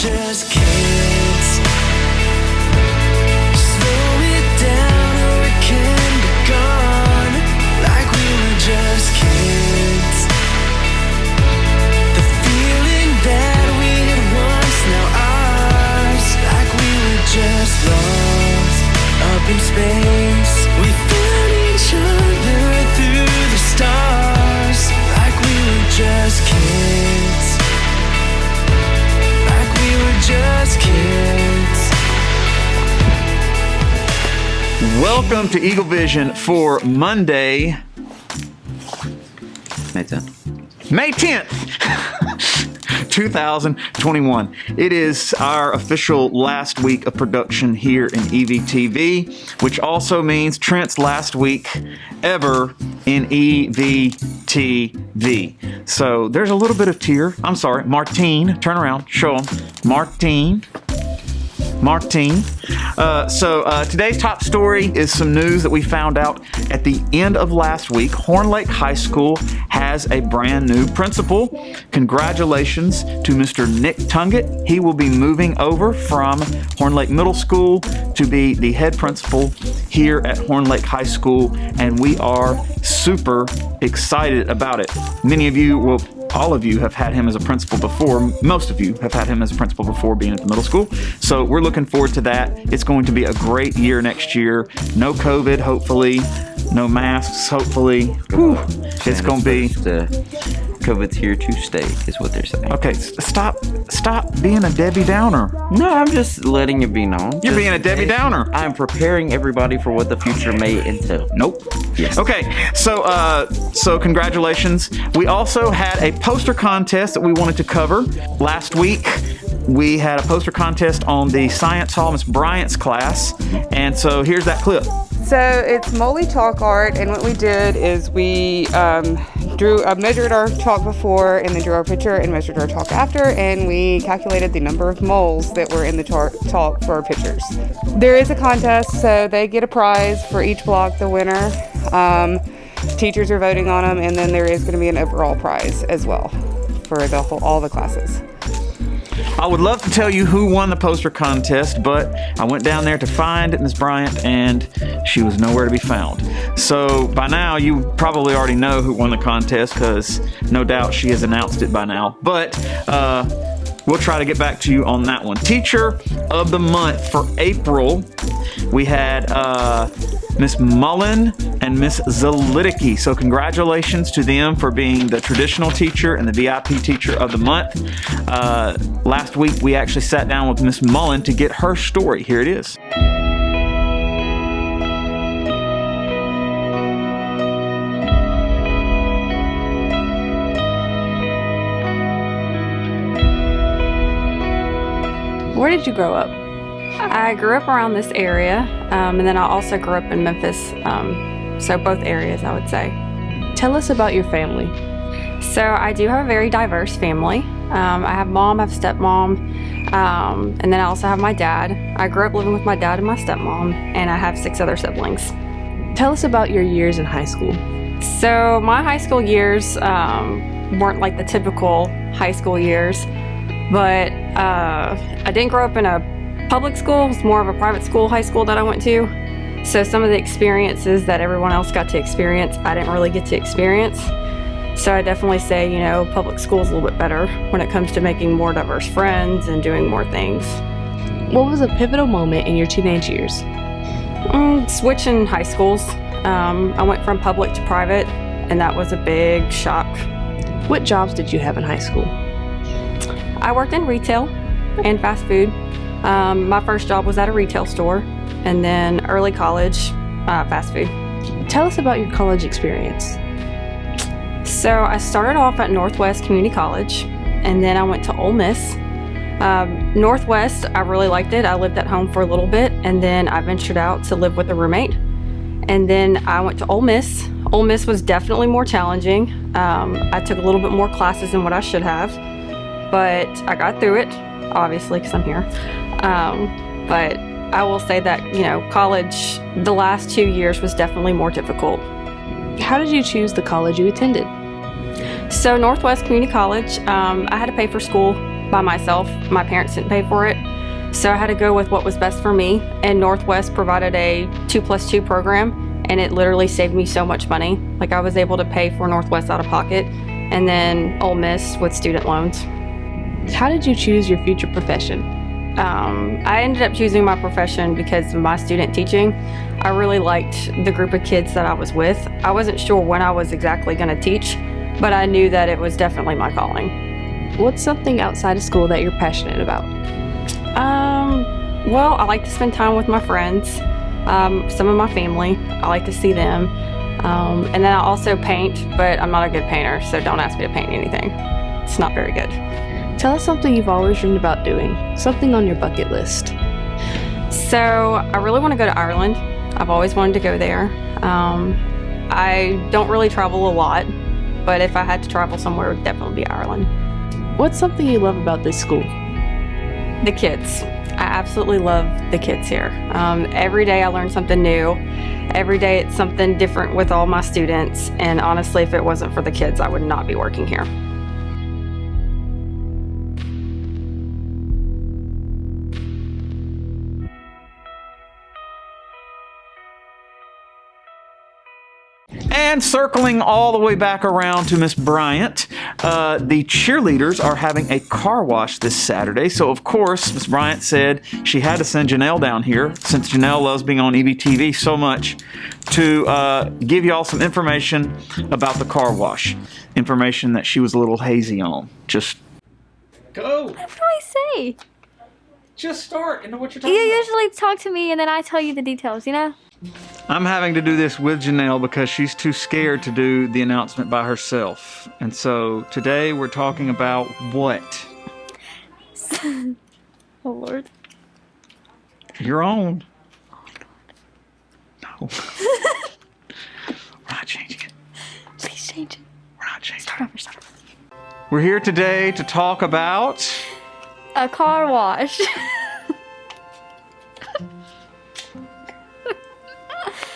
just kids. Slow it down or it can be gone. Like we were just kids. The feeling that we had once, now ours. Like we were just lost up in space. We found each other through the stars. Like we were just kids. Like we were just kids. Welcome to Eagle Vision for Monday, May 10th. May 10th, 2021. It is our official last week of production here in EVTV, which also means Trent's last week ever in EVTV. So there's a little bit of tear. I'm sorry, Martine. Turn around, show him. Martine. Today's top story is some news that we found out at the end of last week. Horn Lake High School has a brand new principal. Congratulations to Mr. Nick Tungett. He will be moving over from Horn Lake Middle School to be the head principal here at Horn Lake High School, and we are super excited about it. Many of you will all of you have had him as a principal before. Most of you have had him as a principal before being at the middle school. So we're looking forward to that. It's going to be a great year next year. No COVID, hopefully. No masks, hopefully. Whew. It's going to be... COVID's here to stay, is what they're saying. Okay, stop being a Debbie Downer. No, I'm just letting it be known. You're being a Debbie Downer. I'm preparing everybody for what the future may entail. Nope. Yes. Okay, so congratulations. We also had a poster contest that we wanted to cover. Last week, we had a poster contest on the Science Hall, Miss Bryant's class, and so here's that clip. So it's Molly chalk art, and what we did is we measured our chalk before, and then drew our picture and measured our chalk after, and we calculated the number of moles that were in the chalk for our pictures. There is a contest, so they get a prize for each block, the winner. Teachers are voting on them, and then there is going to be an overall prize as well for all the classes. I would love to tell you who won the poster contest, but I went down there to find Miss Bryant, and she was nowhere to be found. So by now, you probably already know who won the contest, because no doubt she has announced it by now. But we'll try to get back to you on that one. Teacher of the Month for April, we had Miss Mullen and Miss Zalidicki. So congratulations to them for being the traditional teacher and the VIP teacher of the month. Last week, we actually sat down with Miss Mullen to get her story. Here it is. Where did you grow up? I grew up around this area, and then I also grew up in Memphis, so both areas, I would say. Tell us about your family. So I do have a very diverse family. I have mom, I have stepmom, and then I also have my dad. I grew up living with my dad and my stepmom, and I have 6 other siblings. Tell us about your years in high school. So my high school years weren't like the typical high school years, but I didn't grow up in a public school. It was more of a private school, high school that I went to. So some of the experiences that everyone else got to experience, I didn't really get to experience. So I definitely say, public school is a little bit better when it comes to making more diverse friends and doing more things. What was a pivotal moment in your teenage years? Switching high schools. I went from public to private, and that was a big shock. What jobs did you have in high school? I worked in retail and fast food. My first job was at a retail store, and then early college, fast food. Tell us about your college experience. So I started off at Northwest Community College, and then I went to Ole Miss. Northwest, I really liked it. I lived at home for a little bit, and then I ventured out to live with a roommate. And then I went to Ole Miss. Ole Miss was definitely more challenging. I took a little bit more classes than what I should have, but I got through it, obviously, because I'm here. But I will say that, college, the last 2 years was definitely more difficult. How did you choose the college you attended? So Northwest Community College, I had to pay for school. by myself. My parents didn't pay for it. So I had to go with what was best for me, and Northwest provided a 2+2 program, and it literally saved me so much money. Like, I was able to pay for Northwest out of pocket, and then Ole Miss with student loans. How did you choose your future profession? I ended up choosing my profession because of my student teaching. I really liked the group of kids that I was with. I wasn't sure when I was exactly going to teach, but I knew that it was definitely my calling. What's something outside of school that you're passionate about? Well, I like to spend time with my friends, some of my family. I like to see them. And then I also paint, but I'm not a good painter, so don't ask me to paint anything. It's not very good. Tell us something you've always dreamed about doing, something on your bucket list. So I really want to go to Ireland. I've always wanted to go there. I don't really travel a lot, but if I had to travel somewhere, it would definitely be Ireland. What's something you love about this school? The kids. I absolutely love the kids here. Every day I learn something new. Every day it's something different with all my students. And honestly, if it wasn't for the kids, I would not be working here. And circling all the way back around to Miss Bryant, the cheerleaders are having a car wash this Saturday. So, of course, Miss Bryant said she had to send Janelle down here, since Janelle loves being on EVTV so much, to give y'all some information about the car wash. Information that she was a little hazy on. Just go. What do I say? Just start into what you're You usually talk to me and then I tell you the details, you know? I'm having to do this with Janelle because she's too scared to do the announcement by herself. And so today we're talking about what? Oh, Lord. You're on. No. We're not changing it. Please change it. We're not changing Start over, start over. it. We're here today to talk about... A car wash.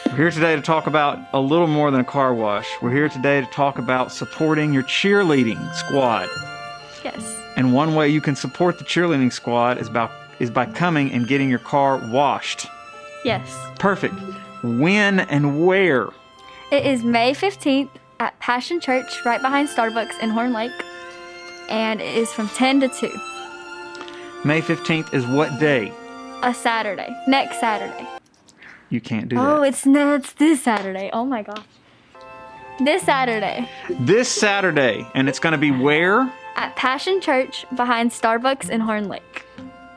We're here today to talk about a little more than a car wash. We're here today to talk about supporting your cheerleading squad. Yes. And one way you can support the cheerleading squad is by coming and getting your car washed. Yes. Perfect. When and where? It is May 15th at Passion Church, right behind Starbucks in Horn Lake. And it is from 10 to 2. May 15th is what day? A Saturday. Next Saturday. You can't do that. Oh, it's this Saturday. Oh my gosh. This Saturday. This Saturday. And it's going to be where? At Passion Church behind Starbucks in Horn Lake.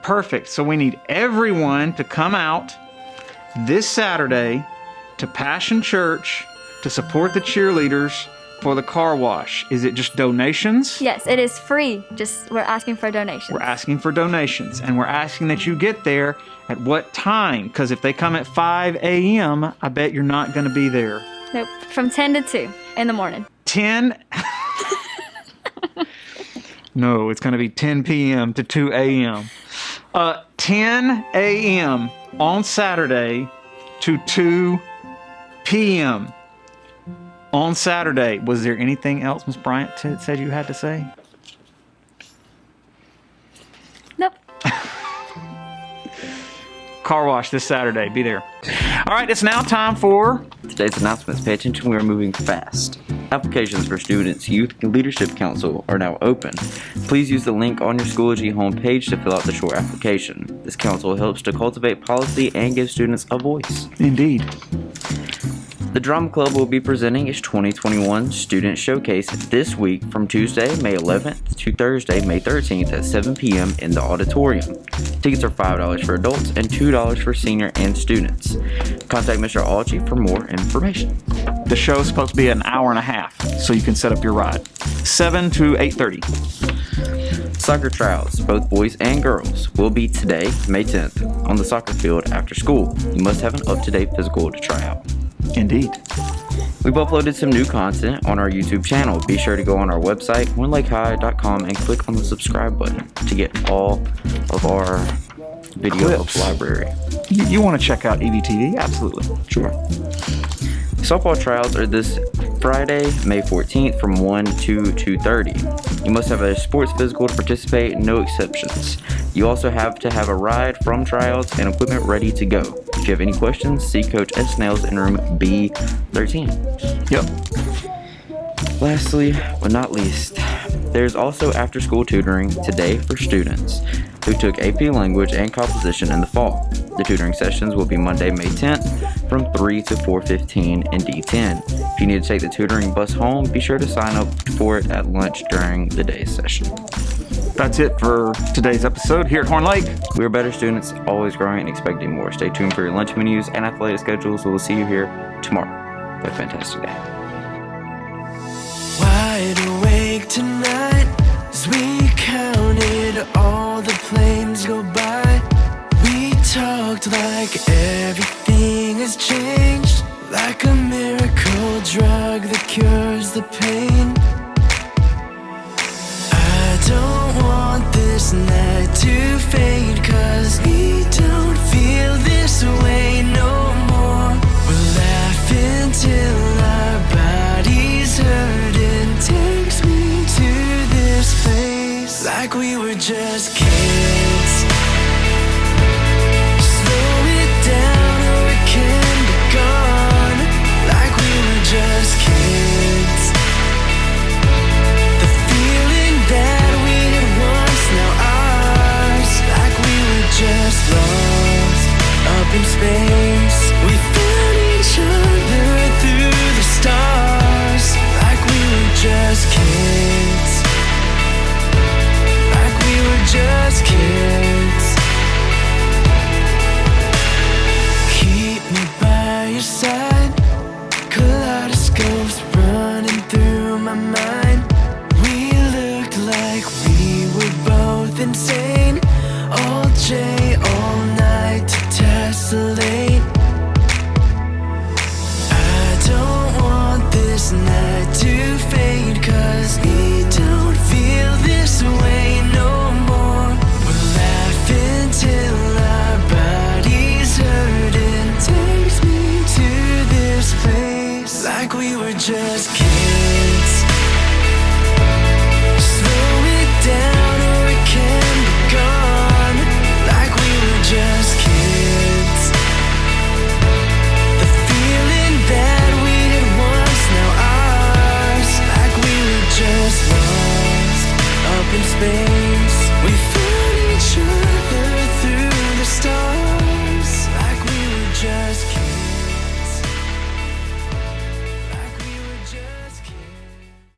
Perfect. So we need everyone to come out this Saturday to Passion Church to support the cheerleaders for the car wash. Is it just donations? Yes, it is free. Just we're asking for donations. We're asking for donations, and we're asking that you get there at what time? Because if they come at 5 a.m., I bet you're not going to be there. Nope. From 10 to 2 in the morning. 10? No, it's going to be 10 p.m. to 2 a.m. 10 a.m. on Saturday to 2 p.m. on Saturday. Was there anything else Miss Bryant said you had to say? Nope. Car wash this Saturday. Be there. All right, it's now time for... Today's announcements. Pay attention, we are moving fast. Applications for Students Youth Leadership Council are now open. Please use the link on your Schoology homepage to fill out the short application. This council helps to cultivate policy and give students a voice. Indeed. The Drama Club will be presenting its 2021 Student Showcase this week from Tuesday, May 11th to Thursday, May 13th at 7 p.m. in the auditorium. Tickets are $5 for adults and $2 for senior and students. Contact Mr. Algie for more information. The show is supposed to be an hour and a half, so you can set up your ride. 7 to 8:30. Soccer tryouts, both boys and girls, will be today, May 10th, on the soccer field after school. You must have an up-to-date physical to try out. Indeed. We've uploaded some new content on our YouTube channel. Be sure to go on our website, hornlakehigh.com, and click on the subscribe button to get all of our video Clips. library. You want to check out EVTV? Absolutely. Sure. Softball tryouts are this Friday, May 14th from 1 to 2:30. You must have a sports physical to participate, no exceptions. You also have to have a ride from tryouts and equipment ready to go. If you have any questions, see Coach S. Nails in room B13. Yep. Lastly, but not least, there's also after-school tutoring today for students who took AP Language and Composition in the fall. The tutoring sessions will be Monday, May 10th from 3 to 4:15 in D10. If you need to take the tutoring bus home, be sure to sign up for it at lunch during the day's session. That's it for today's episode here at Horn Lake. We are better students, always growing and expecting more. Stay tuned for your lunch menus and athletic schedules. We'll see you here tomorrow. Have a fantastic day. Wide awake tonight as we counted all the planes go by. We talked like everything has changed, like a miracle drug that cures the pain. I don't want this night to fade, 'cause we don't feel this way no more. We're laughing till our bodies hurt, and takes me to this place like we were just kids. Slow it down or it can be gone, like we were just kids. The feeling that we had once, now ours, like we were just lost up in space. We found each other through the stars, like we were just kids, like we were just kids. Keep me by your side, kaleidoscopes running through my mind. We looked like we were both insane, all day, all night to tessellate. I don't want this night to fade, 'cause we don't feel this way no more. We're laughing till our bodies hurt, and takes me to this place like we were just kids.